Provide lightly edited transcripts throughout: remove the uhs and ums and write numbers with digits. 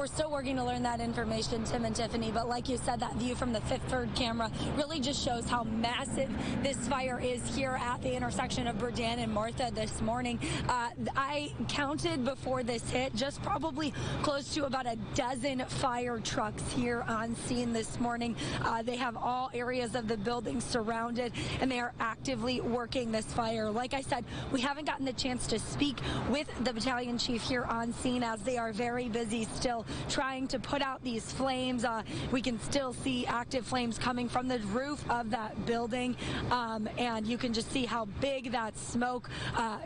we're still working to learn that information, Tim and Tiffany, but like you said, that view from the Fifth Third camera really just shows how massive this fire is here at the intersection of Berdan and Martha this morning. I counted before this hit just probably close to about a dozen fire trucks here on scene this morning. They have all areas of the building surrounded, and they are actively working this fire. Like I said, we haven't gotten the chance to speak with the battalion chief here on scene, as they are very busy still trying to put out these flames. We can still see active flames coming from the roof of that building, and you can just see how big that smoke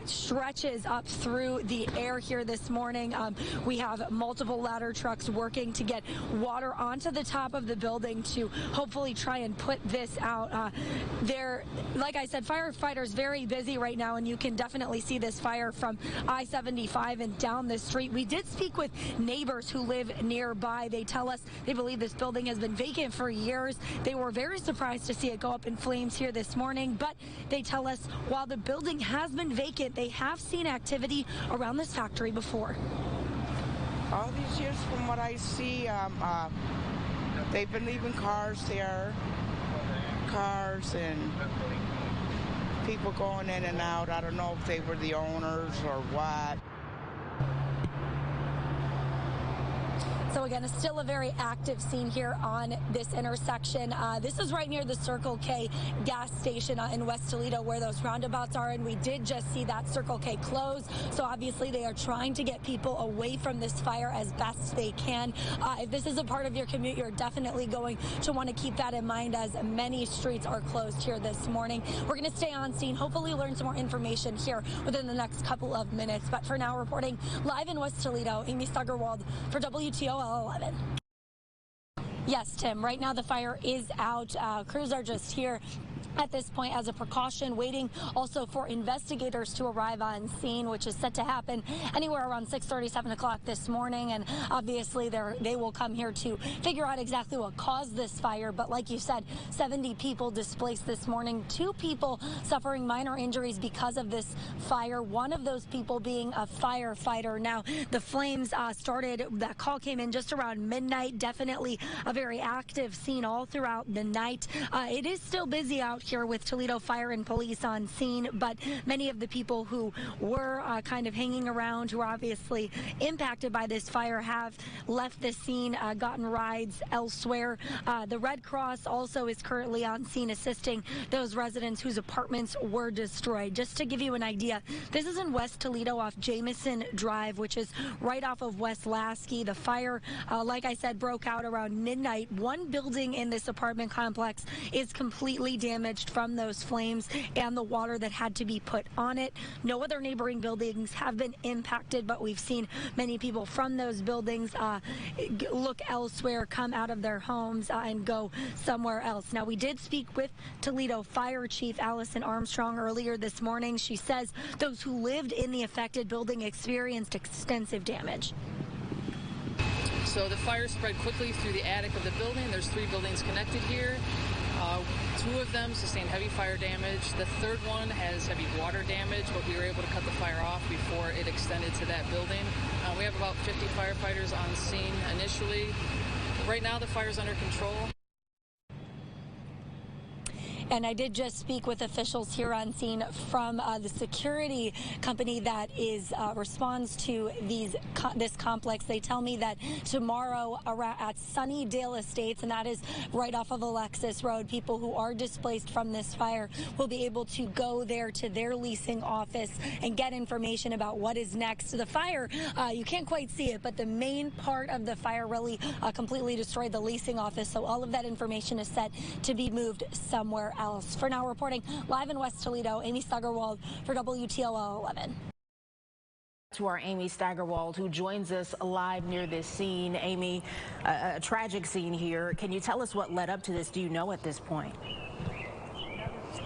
stretches up through the air here this morning. We have multiple ladder trucks working to get water onto the top of the building to hopefully try and put this out. Like I said, firefighters very busy right now, and you can definitely see this fire from I-75 and down the street. We did speak with neighbors who live nearby. They tell us they believe this building has been vacant for years. They were very surprised to see it go up in flames here this morning, but they tell us while the building has been vacant, they have seen activity around this factory before. All these years, from what I see, they've been leaving cars there, and people going in and out. I don't know if they were the owners or what. So again, it's still a very active scene here on this intersection. This is right near the Circle K gas station in West Toledo where those roundabouts are, and we did just see that Circle K close. So obviously they are trying to get people away from this fire as best they can. If this is a part of your commute, you're definitely going to want to keep that in mind, as many streets are closed here this morning. We're going to stay on scene, hopefully learn some more information here within the next couple of minutes. But for now, reporting live in West Toledo, Amy Steigerwald for WTOL 11. Yes, Tim, right now the fire is out. Crews are just here at this point as a precaution, waiting also for investigators to arrive on scene, which is set to happen anywhere around 6:30, 7 o'clock this morning. And obviously they will come here to figure out exactly what caused this fire. But like you said, 70 people displaced this morning, 2 people suffering minor injuries because of this fire, one of those people being a firefighter. Now, the flames started, that call came in just around midnight. Definitely a very active scene all throughout the night. It is still busy out here with Toledo Fire and Police on scene, but many of the people who were kind of hanging around, who are obviously impacted by this fire, have left the scene, gotten rides elsewhere. The Red Cross also is currently on scene assisting those residents whose apartments were destroyed. Just to give you an idea, this is in West Toledo off Jamison Drive, which is right off of West Lasky. The fire, like I said, broke out around midnight. One building in this apartment complex is completely damaged from those flames and the water that had to be put on it. No other neighboring buildings have been impacted, but we've seen many people from those buildings look elsewhere, come out of their homes and go somewhere else. Now, we did speak with Toledo Fire Chief Allison Armstrong earlier this morning. She says those who lived in the affected building experienced extensive damage. So the fire spread quickly through the attic of the building. There's 3 buildings connected here. 2 of them sustained heavy fire damage. The third one has heavy water damage, but we were able to cut the fire off before it extended to that building. We have about 50 firefighters on scene initially. Right now, the fire's under control. And I did just speak with officials here on scene from the security company that responds to this complex. They tell me that tomorrow at Sunnydale Estates, and that is right off of Alexis Road, people who are displaced from this fire will be able to go there to their leasing office and get information about what is next. The fire, you can't quite see it, but the main part of the fire really completely destroyed the leasing office. So all of that information is set to be moved somewhere else. For now, reporting live in West Toledo, Amy Steigerwald for WTOL 11. To our Amy Steigerwald, who joins us live near this scene. Amy, a tragic scene here. Can you tell us what led up to this? Do you know at this point?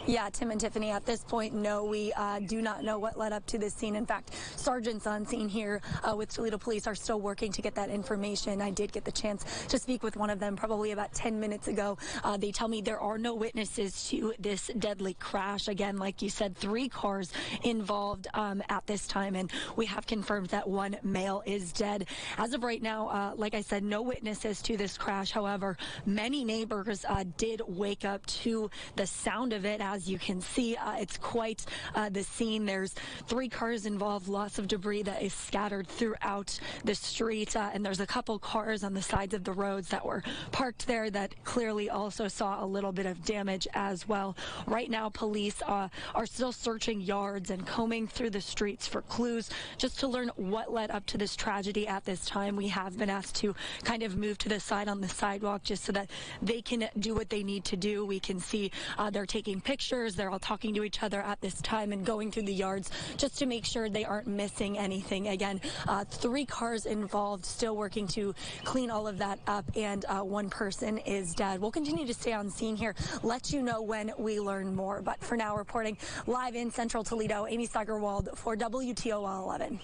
Yeah, Tim and Tiffany, at this point, no, we do not know what led up to this scene. In fact, sergeants on scene here with Toledo Police are still working to get that information. I did get the chance to speak with one of them probably about 10 minutes ago. They tell me there are no witnesses to this deadly crash. Again, like you said, 3 cars involved at this time, and we have confirmed that 1 male is dead. As of right now, like I said, no witnesses to this crash. However, many neighbors did wake up to the sound of it. As you can see, it's quite the scene. There's 3 cars involved, lots of debris that is scattered throughout the street, and there's a couple cars on the sides of the roads that were parked there that clearly also saw a little bit of damage as well. Right now, police are still searching yards and combing through the streets for clues just to learn what led up to this tragedy. At this time, we have been asked to kind of move to the side on the sidewalk just so that they can do what they need to do. We can see they're taking pictures. They're all talking to each other at this time and going through the yards just to make sure they aren't missing anything. Again, 3 cars involved, still working to clean all of that up, and 1 person is dead. We'll continue to stay on scene here, let you know when we learn more. But for now, reporting live in Central Toledo, Amy Steigerwald for WTOL 11.